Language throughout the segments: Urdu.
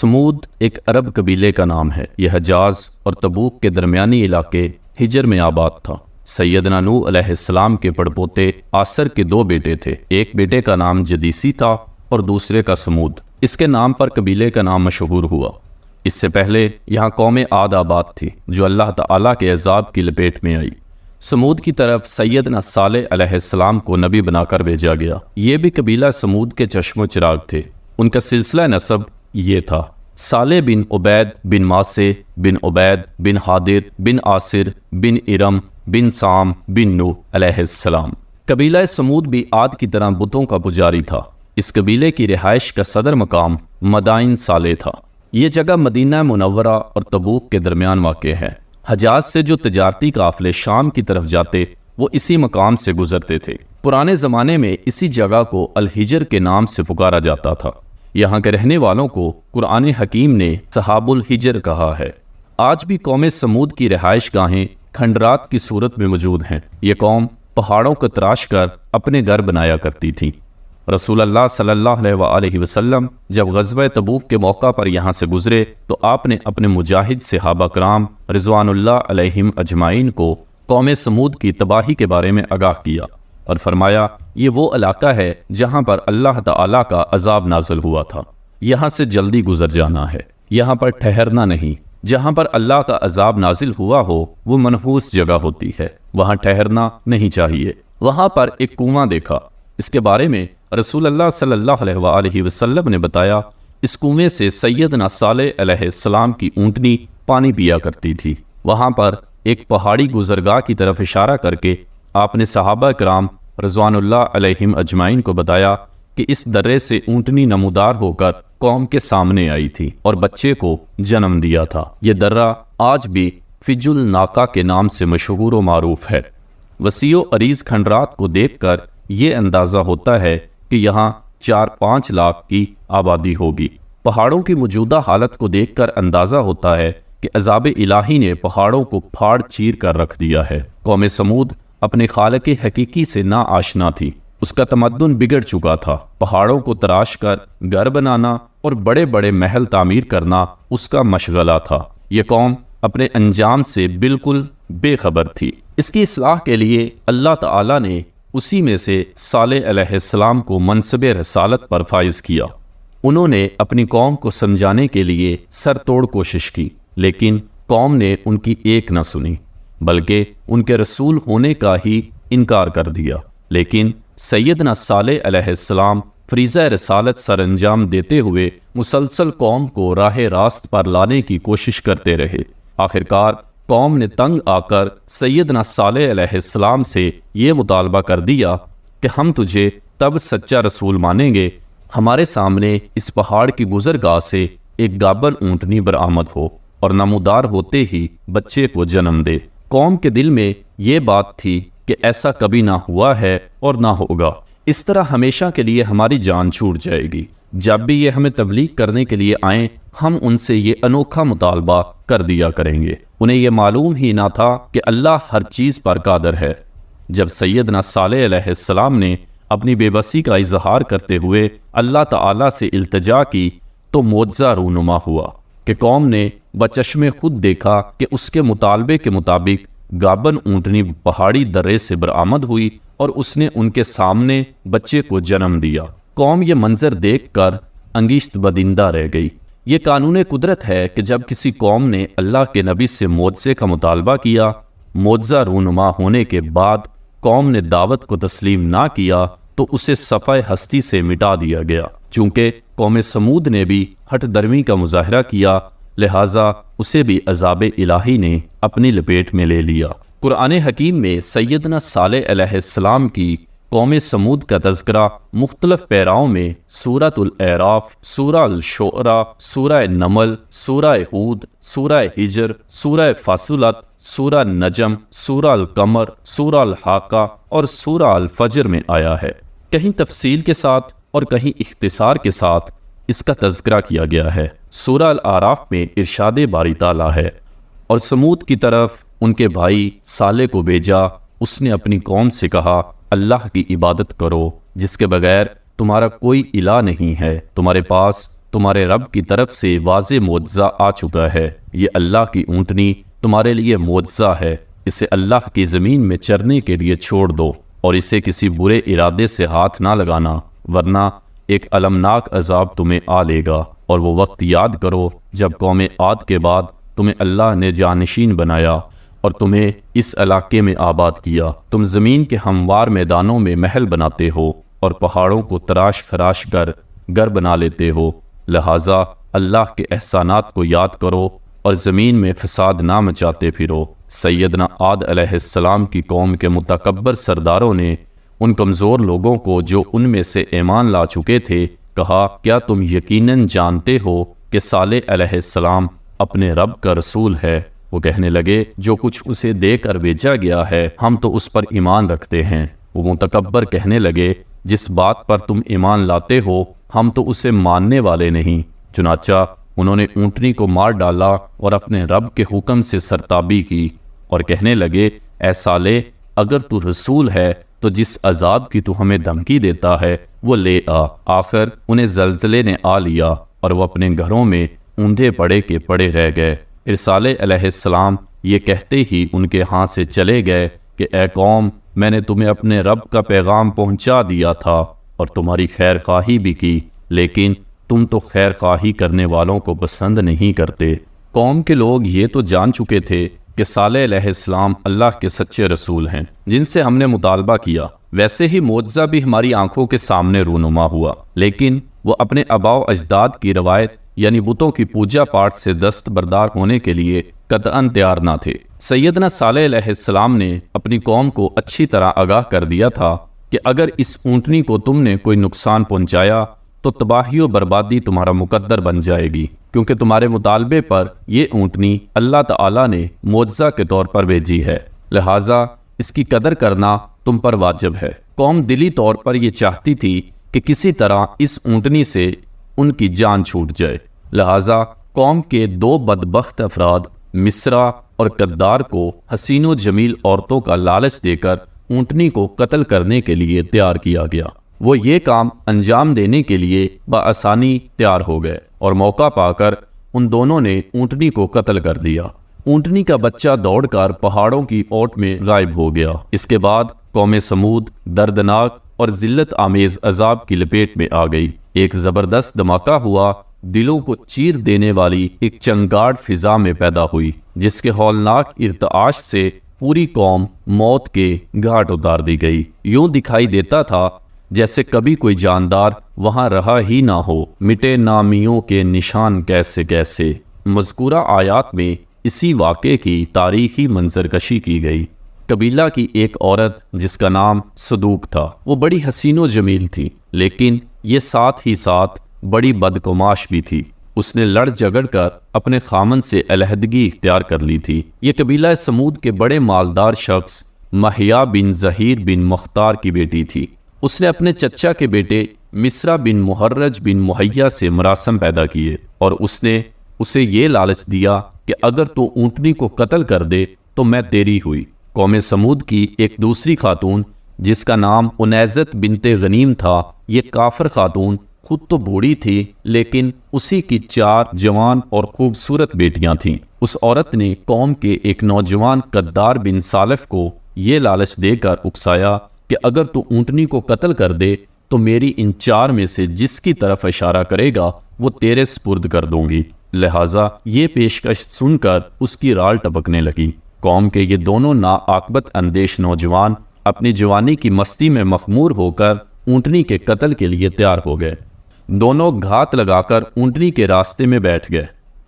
سمود ایک عرب قبیلے کا نام ہے۔ یہ حجاز اور تبوک کے درمیانی علاقے ہجر میں آباد تھا۔ سیدنا نوح علیہ السلام کے پڑپوتے آسر کے 2 بیٹے تھے۔ ایک بیٹے کا نام جدیسی تھا اور دوسرے کا سمود۔ اس کے نام پر قبیلے کا نام مشہور ہوا۔ اس سے پہلے یہاں قوم عاد آباد تھی جو اللہ تعالیٰ کے عذاب کی لپیٹ میں آئی۔ سمود کی طرف سیدنا صالح علیہ السلام کو نبی بنا کر بھیجا گیا۔ یہ بھی قبیلہ سمود کے چشم و چراغ تھے۔ ان کا سلسلہ نسب یہ تھا: صالح بن عبید بن ماسے بن عبید بن حادر بن آصر بن ارم بن سام بن نوح علیہ السلام۔ قبیلہ سمود بھی عاد کی طرح بتوں کا پجاری تھا۔ اس قبیلے کی رہائش کا صدر مقام مدائن صالح تھا۔ یہ جگہ مدینہ منورہ اور تبوک کے درمیان واقع ہے۔ حجاز سے جو تجارتی قافلے شام کی طرف جاتے وہ اسی مقام سے گزرتے تھے۔ پرانے زمانے میں اسی جگہ کو الحجر کے نام سے پکارا جاتا تھا۔ یہاں کے رہنے والوں کو قرآن حکیم نے صحاب الحجر کہا ہے۔ آج بھی قوم سمود کی رہائش گاہیں کھنڈرات کی صورت میں موجود ہیں۔ یہ قوم پہاڑوں کو تراش کر اپنے گھر بنایا کرتی تھی۔ رسول اللہ صلی اللہ علیہ وآلہ وسلم جب غزوہ تبوک کے موقع پر یہاں سے گزرے تو آپ نے اپنے مجاہد صحابہ کرام رضوان اللہ علیہم اجمعین کو قوم سمود کی تباہی کے بارے میں آگاہ کیا اور فرمایا، یہ وہ علاقہ ہے جہاں پر اللہ تعالیٰ کا عذاب نازل ہوا تھا۔ یہاں سے جلدی گزر جانا ہے، یہاں پر ٹھہرنا نہیں۔ جہاں پر اللہ کا عذاب نازل ہوا ہو وہ منحوس جگہ ہوتی ہے، وہاں ٹھہرنا نہیں چاہیے۔ وہاں پر ایک کنواں دیکھا۔ اس کے بارے میں رسول اللہ صلی اللہ علیہ وآلہ وسلم نے بتایا، اس کنویں سے سیدنا صالح علیہ السلام کی اونٹنی پانی پیا کرتی تھی۔ وہاں پر ایک پہاڑی گزرگاہ کی طرف اشارہ کر کے آپ نے صحابہ کرام رضوان اللہ علیہم اجمعین کو بتایا کہ اس درے سے اونٹنی نمودار ہو کر قوم کے سامنے آئی تھی اور بچے کو جنم دیا تھا۔ یہ درہ آج بھی فج الناقہ کے نام سے مشہور و معروف ہے۔ وسیع و عریض کھنڈرات کو دیکھ کر یہ اندازہ ہوتا ہے کہ یہاں 4-5 لاکھ کی آبادی ہوگی۔ پہاڑوں کی موجودہ حالت کو دیکھ کر اندازہ ہوتا ہے کہ عذاب الہی نے پہاڑوں کو پھاڑ چیر کر رکھ دیا ہے۔ قوم سمود اپنے خالق حقیقی سے نا آشنا تھی۔ اس کا تمدن بگڑ چکا تھا۔ پہاڑوں کو تراش کر گھر بنانا اور بڑے بڑے محل تعمیر کرنا اس کا مشغلہ تھا۔ یہ قوم اپنے انجام سے بالکل بے خبر تھی۔ اس کی اصلاح کے لیے اللہ تعالیٰ نے اسی میں سے صالح علیہ السلام کو منصب رسالت پر فائز کیا۔ انہوں نے اپنی قوم کو سمجھانے کے لیے سر توڑ کوشش کی، لیکن قوم نے ان کی ایک نہ سنی، بلکہ ان کے رسول ہونے کا ہی انکار کر دیا۔ لیکن سیدنا صالح علیہ السلام فریضہ رسالت سر انجام دیتے ہوئے مسلسل قوم کو راہ راست پر لانے کی کوشش کرتے رہے۔ آخرکار قوم نے تنگ آ کر سیدنا صالح علیہ السلام سے یہ مطالبہ کر دیا کہ ہم تجھے تب سچا رسول مانیں گے ہمارے سامنے اس پہاڑ کی گزرگاہ سے ایک گابن اونٹنی برآمد ہو اور نمودار ہوتے ہی بچے کو جنم دے۔ قوم کے دل میں یہ بات تھی کہ ایسا کبھی نہ ہوا ہے اور نہ ہوگا۔ اس طرح ہمیشہ کے لیے ہماری جان چھوٹ جائے گی۔ جب بھی یہ ہمیں تبلیغ کرنے کے لیے آئیں ہم ان سے یہ انوکھا مطالبہ کر دیا کریں گے۔ انہیں یہ معلوم ہی نہ تھا کہ اللہ ہر چیز پر قادر ہے۔ جب سیدنا صالح علیہ السلام نے اپنی بے بسی کا اظہار کرتے ہوئے اللہ تعالیٰ سے التجا کی تو معجزہ رونما ہوا کہ قوم نے بچشم خود دیکھا کہ اس کے مطالبے کے مطابق گابن اونٹنی پہاڑی درے سے برآمد ہوئی اور اس نے ان کے سامنے بچے کو جنم دیا۔ قوم یہ منظر دیکھ کر انگیشت بدندہ رہ گئی۔ یہ قانون قدرت ہے کہ جب کسی قوم نے اللہ کے نبی سے معجزے کا مطالبہ کیا، معجزہ رونما ہونے کے بعد قوم نے دعوت کو تسلیم نہ کیا تو اسے صفحہ ہستی سے مٹا دیا گیا۔ چونکہ قوم سمود نے بھی ہٹ درمی کا مظاہرہ کیا، لہٰذا اسے بھی عذاب الہی نے اپنی لپیٹ میں لے لیا۔ قرآن حکیم میں سیدنا صالح علیہ السلام کی قوم سمود کا تذکرہ مختلف پیراؤں میں سورۃ الاعراف، سورہ الشعراء، سورہ نمل، سورہ ہود، سورہ ہجر، سورہ فاصلت، سورہ نجم، سورہ القمر، سورہ الحاقہ اور سورہ الفجر میں آیا ہے۔ کہیں تفصیل کے ساتھ اور کہیں اختصار کے ساتھ اس کا تذکرہ کیا گیا ہے۔ سورہ الاعراف میں ارشاد باری تعالیٰ ہے، اور سمود کی طرف ان کے بھائی صالح کو بھیجا۔ اس نے اپنی قوم سے کہا، اللہ کی عبادت کرو جس کے بغیر تمہارا کوئی الہ نہیں ہے، تمہارے پاس تمہارے رب کی طرف سے واضح معجزہ آ چکا ہے، یہ اللہ کی اونٹنی تمہارے لیے معجزہ ہے، اسے اللہ کی زمین میں چرنے کے لیے چھوڑ دو اور اسے کسی برے ارادے سے ہاتھ نہ لگانا، ورنہ ایک المناک عذاب تمہیں آ لے گا۔ اور وہ وقت یاد کرو جب قوم عاد کے بعد تمہیں اللہ نے جانشین بنایا اور تمہیں اس علاقے میں آباد کیا۔ تم زمین کے ہموار میدانوں میں محل بناتے ہو اور پہاڑوں کو تراش خراش کر گھر بنا لیتے ہو، لہٰذا اللہ کے احسانات کو یاد کرو اور زمین میں فساد نہ مچاتے پھرو۔ سیدنا عاد علیہ السلام کی قوم کے متکبر سرداروں نے ان کمزور لوگوں کو جو ان میں سے ایمان لا چکے تھے کہا، کیا تم یقیناً جانتے ہو کہ صالح علیہ السلام اپنے رب کا رسول ہے؟ وہ کہنے لگے، جو کچھ اسے دے کر بھیجا گیا ہے ہم تو اس پر ایمان رکھتے ہیں۔ وہ متکبر کہنے لگے، جس بات پر تم ایمان لاتے ہو ہم تو اسے ماننے والے نہیں۔ چنانچہ انہوں نے اونٹنی کو مار ڈالا اور اپنے رب کے حکم سے سرتابی کی اور کہنے لگے، اے صالح، اگر تو رسول ہے تو جس عذاب کی تو ہمیں دھمکی دیتا ہے وہ لے آ۔ آخر انہیں زلزلے نے آ لیا اور وہ اپنے گھروں میں اوندھے پڑے کے پڑے رہ گئے۔ پھر صالح علیہ السلام یہ کہتے ہی ان کے ہاں سے چلے گئے کہ اے قوم، میں نے تمہیں اپنے رب کا پیغام پہنچا دیا تھا اور تمہاری خیر خواہی بھی کی، لیکن تم تو خیر خواہی کرنے والوں کو پسند نہیں کرتے۔ قوم کے لوگ یہ تو جان چکے تھے کہ صالح علیہ السلام اللہ کے سچے رسول ہیں جن سے ہم نے مطالبہ کیا، ویسے ہی معجزہ بھی ہماری آنکھوں کے سامنے رونما ہوا، لیکن وہ اپنے آباء و اجداد کی روایت یعنی بتوں کی پوجا پاٹ سے دستبردار ہونے کے لیے قطعاً تیار نہ تھے۔ سیدنا صالح علیہ السلام نے اپنی قوم کو اچھی طرح آگاہ کر دیا تھا کہ اگر اس اونٹنی کو تم نے کوئی نقصان پہنچایا تو تباہی و بربادی تمہارا مقدر بن جائے گی، کیونکہ تمہارے مطالبے پر یہ اونٹنی اللہ تعالیٰ نے معجزہ کے طور پر بھیجی ہے، لہٰذا اس کی قدر کرنا تم پر واجب ہے۔ قوم دلی طور پر یہ چاہتی تھی کہ کسی طرح اس اونٹنی سے ان کی جان چھوٹ جائے، لہٰذا قوم کے دو بدبخت افراد مصرع اور قدار کو حسین و جمیل عورتوں کا لالچ دے کر اونٹنی کو قتل کرنے کے لیے تیار کیا گیا۔ وہ یہ کام انجام دینے کے لیے بآسانی تیار ہو گئے اور موقع پا کر ان دونوں نے اونٹنی کو قتل کر دیا۔ اونٹنی کا بچہ دوڑ کر پہاڑوں کی اوٹ میں غائب ہو گیا۔ اس کے بعد قوم سمود دردناک اور ذلت آمیز عذاب کی لپیٹ میں آ گئی۔ ایک زبردست دھماکہ ہوا، دلوں کو چیر دینے والی ایک چنگاڑ فضا میں پیدا ہوئی جس کے ہولناک ارتعاش سے پوری قوم موت کے گھاٹ اتار دی گئی۔ یوں دکھائی دیتا تھا جیسے کبھی کوئی جاندار وہاں رہا ہی نہ ہو، مٹے نامیوں کے نشان کیسے کیسے۔ مذکورہ آیات میں اسی واقعے کی تاریخی منظرکشی کی گئی۔ قبیلہ کی ایک عورت جس کا نام صدوق تھا، وہ بڑی حسین و جمیل تھی، لیکن یہ ساتھ ہی ساتھ بڑی بدگماش بھی تھی۔ اس نے لڑ جھگڑ کر اپنے خامن سے علیحدگی اختیار کر لی تھی۔ یہ قبیلہ سمود کے بڑے مالدار شخص محیا بن زہیر بن مختار کی بیٹی تھی۔ اس نے اپنے چچا کے بیٹے مصرع بن محرج بن محیا سے مراسم پیدا کیے اور اس نے اسے یہ لالچ دیا کہ اگر تو اونٹنی کو قتل کر دے تو میں تیری ہوئی۔ قوم سمود کی ایک دوسری خاتون جس کا نام انیزت بنت غنیم تھا، یہ کافر خاتون خود تو بوڑھی تھی لیکن اسی کی 4 جوان اور خوبصورت بیٹیاں تھیں۔ اس عورت نے قوم کے ایک نوجوان قدار بن سالف کو یہ لالچ دے کر اکسایا کہ اگر تو اونٹنی کو قتل کر دے تو میری ان 4 میں سے جس کی طرف اشارہ کرے گا وہ تیرے سپرد کر دوں گی۔ لہٰذا یہ پیشکش سن کر اس کی رال ٹپکنے لگی۔ قوم کے یہ دونوں ناعاقبت اندیش نوجوان اپنی جوانی کی مستی میں مخمور ہو کر اونٹنی کے قتل کے لیے تیار ہو گئے۔ دونوں گھات لگا کر اونٹنی کے راستے میں بیٹھ گئے۔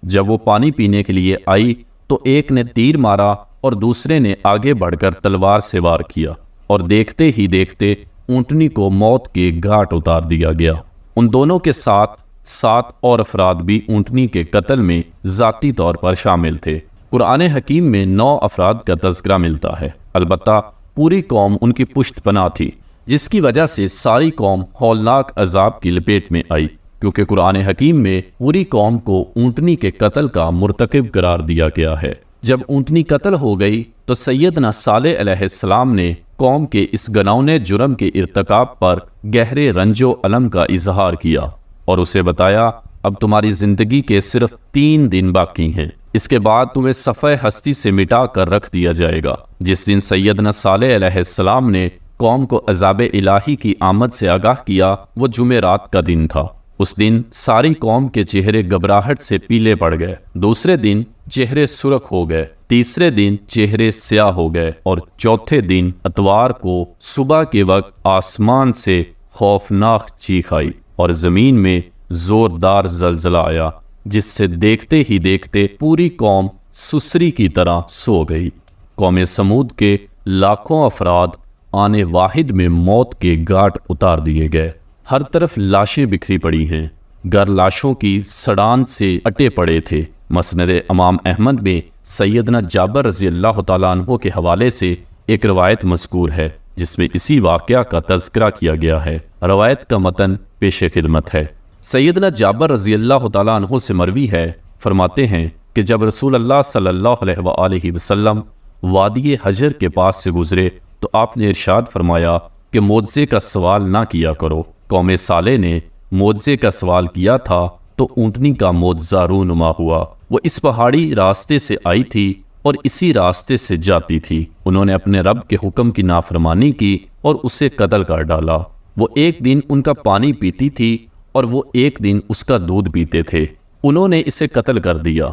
جب وہ پانی پینے کے لیے آئی تو ایک نے تیر مارا اور دوسرے نے آگے بڑھ کر تلوار سے وار کیا اور دیکھتے ہی دیکھتے اونٹنی کو موت کے گھاٹ اتار دیا گیا۔ ان دونوں کے ساتھ 7 اور افراد بھی اونٹنی کے قتل میں ذاتی طور پر شامل تھے۔ قرآن حکیم میں 9 افراد کا تذکرہ ملتا ہے، البتہ پوری قوم ان کی پشت پناہ تھی، جس کی وجہ سے ساری قوم ہولناک عذاب کی لپیٹ میں آئی، کیونکہ قرآن حکیم میں پوری قوم کو اونٹنی کے قتل کا مرتکب قرار دیا گیا ہے۔ جب اونٹنی قتل ہو گئی تو سیدنا صالح علیہ السلام نے قوم کے اس گناؤنے جرم کے ارتکاب پر گہرے رنج و الم کا اظہار کیا اور اسے بتایا اب تمہاری زندگی کے صرف 3 دن باقی ہیں، اس کے بعد تمہیں صفحہ ہستی سے مٹا کر رکھ دیا جائے گا۔ جس دن سیدنا صالح علیہ السلام نے قوم کو عذاب الہی کی آمد سے آگاہ کیا وہ جمعرات کا دن تھا۔ اس دن ساری قوم کے چہرے گھبراہٹ سے پیلے پڑ گئے، دوسرے دن چہرے سرخ ہو گئے، تیسرے دن چہرے سیاہ ہو گئے، اور چوتھے دن اتوار کو صبح کے وقت آسمان سے خوفناک چیخ آئی اور زمین میں زوردار زلزلہ آیا، جس سے دیکھتے ہی دیکھتے پوری قوم سسری کی طرح سو گئی۔ قوم سمود کے لاکھوں افراد آنے واحد میں موت کے گھاٹ اتار دیے گئے۔ ہر طرف لاشیں بکھری پڑی ہیں، گھر لاشوں کی سڑان سے اٹے پڑے تھے۔ مسند امام احمد میں سیدنا جابر رضی اللہ تعالیٰ عنہ کے حوالے سے ایک روایت مذکور ہے جس میں اسی واقعہ کا تذکرہ کیا گیا ہے۔ روایت کا متن پیش خدمت ہے۔ سیدنا جابر رضی اللہ تعالیٰ عنہ سے مروی ہے، فرماتے ہیں کہ جب رسول اللہ صلی اللہ علیہ وآلہ وسلم وادی حجر کے پاس سے گزرے تو آپ نے ارشاد فرمایا کہ معجزے کا سوال نہ کیا کرو۔ قوم صالح نے معجزے کا سوال کیا تھا تو اونٹنی کا معجزہ رونما ہوا۔ وہ اس پہاڑی راستے سے آئی تھی اور اسی راستے سے جاتی تھی۔ انہوں نے اپنے رب کے حکم کی نافرمانی کی اور اسے قتل کر ڈالا۔ وہ ایک دن ان کا پانی پیتی تھی اور وہ ایک دن اس کا دودھ پیتے تھے۔ انہوں نے اسے قتل کر دیا۔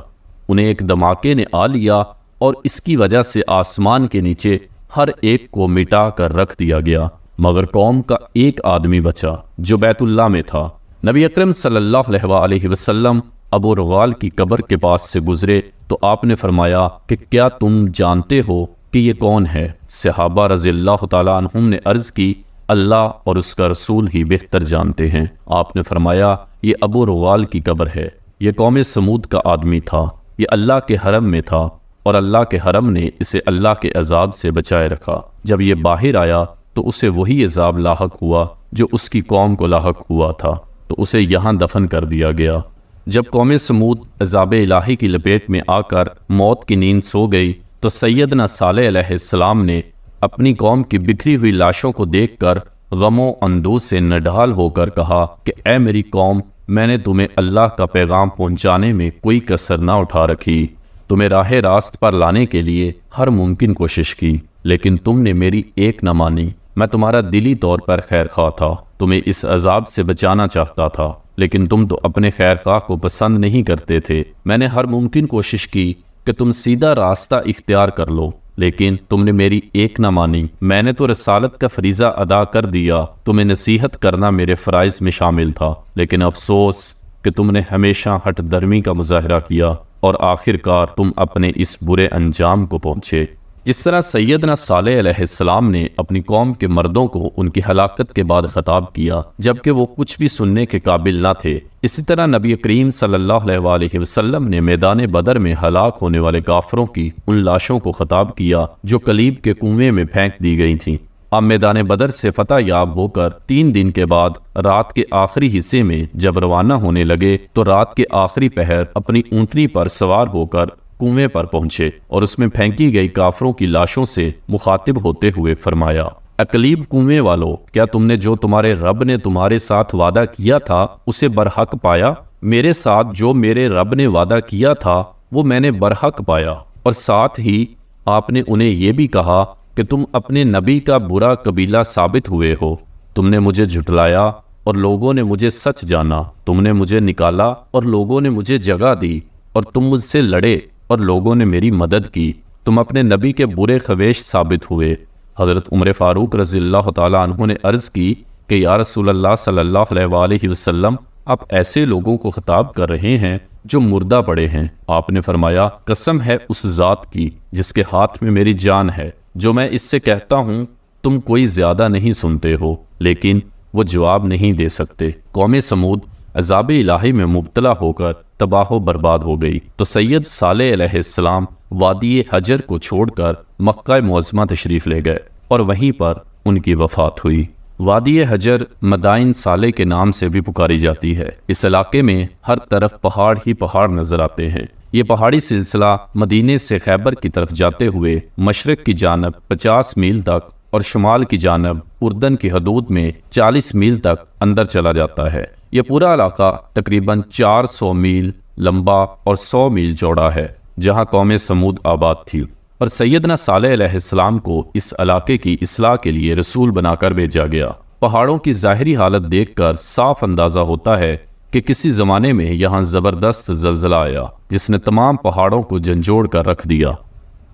انہیں ایک دھماکے نے آ لیا اور اس کی وجہ سے آسمان کے نیچے ہر ایک کو مٹا کر رکھ دیا گیا، مگر قوم کا ایک آدمی بچا جو بیت اللہ میں تھا۔ نبی اکرم صلی اللہ علیہ وآلہ وسلم ابو رغال کی قبر کے پاس سے گزرے تو آپ نے فرمایا کہ کیا تم جانتے ہو کہ یہ کون ہے؟ صحابہ رضی اللہ تعالیٰ عنہم نے عرض کی اللہ اور اس کا رسول ہی بہتر جانتے ہیں۔ آپ نے فرمایا یہ ابو رغال کی قبر ہے، یہ قوم سمود کا آدمی تھا، یہ اللہ کے حرم میں تھا اور اللہ کے حرم نے اسے اللہ کے عذاب سے بچائے رکھا۔ جب یہ باہر آیا تو اسے وہی عذاب لاحق ہوا جو اس کی قوم کو لاحق ہوا تھا، تو اسے یہاں دفن کر دیا گیا۔ جب قوم سمود عذاب الہی کی لپیٹ میں آ کر موت کی نیند سو گئی تو سیدنا صالح علیہ السلام نے اپنی قوم کی بکھری ہوئی لاشوں کو دیکھ کر غم و اندوہ سے نڈھال ہو کر کہا کہ اے میری قوم، میں نے تمہیں اللہ کا پیغام پہنچانے میں کوئی کسر نہ اٹھا رکھی، تمہیں راہ راست پر لانے کے لیے ہر ممکن کوشش کی، لیکن تم نے میری ایک نہ مانی۔ میں تمہارا دلی طور پر خیر خواہ تھا، تمہیں اس عذاب سے بچانا چاہتا تھا، لیکن تم تو اپنے خیر خواہ کو پسند نہیں کرتے تھے۔ میں نے ہر ممکن کوشش کی کہ تم سیدھا راستہ اختیار کر لو، لیکن تم نے میری ایک نہ مانی۔ میں نے تو رسالت کا فریضہ ادا کر دیا، تمہیں نصیحت کرنا میرے فرائض میں شامل تھا، لیکن افسوس کہ تم نے ہمیشہ ہٹ درمی کا مظاہرہ کیا اور آخر کار تم اپنے اس برے انجام کو پہنچے۔ جس طرح سیدنا صالح علیہ السلام نے اپنی قوم کے مردوں کو ان کی ہلاکت کے بعد خطاب کیا جبکہ وہ کچھ بھی سننے کے قابل نہ تھے، اسی طرح نبی کریم صلی اللہ علیہ وآلہ وسلم نے میدان بدر میں ہلاک ہونے والے کافروں کی ان لاشوں کو خطاب کیا جو کلیب کے کنویں میں پھینک دی گئی تھیں۔ اب میدان بدر سے فتح یاب ہو کر 3 دن کے بعد رات کے آخری حصے میں جب روانہ ہونے لگے تو رات کے آخری پہر اپنی اونٹنی پر سوار ہو کر کنویں پر پہنچے اور اس میں پھینکی گئی کافروں کی لاشوں سے مخاطب ہوتے ہوئے فرمایا، اقلیب کنویں والو، کیا تم نے جو تمہارے رب نے تمہارے ساتھ وعدہ کیا تھا اسے برحق پایا؟ میرے ساتھ جو میرے رب نے وعدہ کیا تھا وہ میں نے برحق پایا، اور ساتھ ہی آپ نے انہیں یہ بھی کہا کہ تم اپنے نبی کا برا قبیلہ ثابت ہوئے ہو، تم نے مجھے جھٹلایا اور لوگوں نے مجھے سچ جانا، تم نے مجھے نکالا اور لوگوں نے مجھے جگہ دی، اور تم مجھ سے لڑے اور لوگوں نے میری مدد کی، تم اپنے نبی کے برے خویش ثابت ہوئے۔ حضرت عمر فاروق رضی اللہ تعالیٰ عنہ نے عرض کی کہ یا رسول اللہ صلی اللہ علیہ وآلہ وسلم، آپ ایسے لوگوں کو خطاب کر رہے ہیں جو مردہ پڑے ہیں۔ آپ نے فرمایا، قسم ہے اس ذات کی جس کے ہاتھ میں میری جان ہے، جو میں اس سے کہتا ہوں تم کوئی زیادہ نہیں سنتے ہو، لیکن وہ جواب نہیں دے سکتے۔ قوم سمود عذاب الہی میں مبتلا ہو کر تباہ و برباد ہو گئی تو سید صالح علیہ السلام وادی حجر کو چھوڑ کر مکہ معظمہ تشریف لے گئے اور وہیں پر ان کی وفات ہوئی۔ وادی حجر مدائن صالح کے نام سے بھی پکاری جاتی ہے۔ اس علاقے میں ہر طرف پہاڑ ہی پہاڑ نظر آتے ہیں۔ یہ پہاڑی سلسلہ مدینے سے خیبر کی طرف جاتے ہوئے مشرق کی جانب 50 میل تک اور شمال کی جانب اردن کی حدود میں 40 میل تک اندر چلا جاتا ہے۔ یہ پورا علاقہ تقریباً 400 میل لمبا اور 100 میل چوڑا ہے، جہاں قوم سمود آباد تھی، اور سیدنا صالح علیہ السلام کو اس علاقے کی اصلاح کے لیے رسول بنا کر بھیجا گیا۔ پہاڑوں کی ظاہری حالت دیکھ کر صاف اندازہ ہوتا ہے کہ کسی زمانے میں یہاں زبردست زلزلہ آیا جس نے تمام پہاڑوں کو جھنجھوڑ کر رکھ دیا۔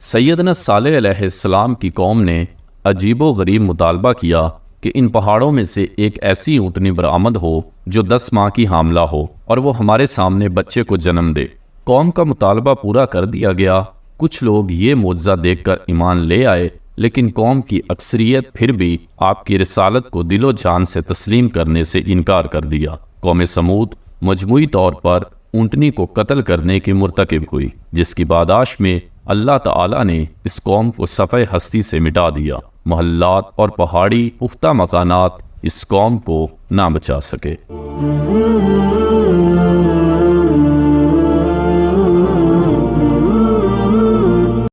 سیدنا صالح علیہ السلام کی قوم نے عجیب و غریب مطالبہ کیا کہ ان پہاڑوں میں سے ایک ایسی اونٹنی برآمد ہو جو 10 ماہ کی حاملہ ہو اور وہ ہمارے سامنے بچے کو جنم دے۔ قوم کا مطالبہ پورا کر دیا گیا۔ کچھ لوگ یہ معجزہ دیکھ کر ایمان لے آئے، لیکن قوم کی اکثریت پھر بھی آپ کی رسالت کو دل و جان سے تسلیم کرنے سے انکار کر دیا۔ قوم سمود مجموعی طور پر اونٹنی کو قتل کرنے کی مرتکب ہوئی، جس کی پاداش میں اللہ تعالیٰ نے اس قوم کو صفحہ ہستی سے مٹا دیا۔ محلات اور پہاڑی پختہ مکانات اس قوم کو نہ بچا سکے۔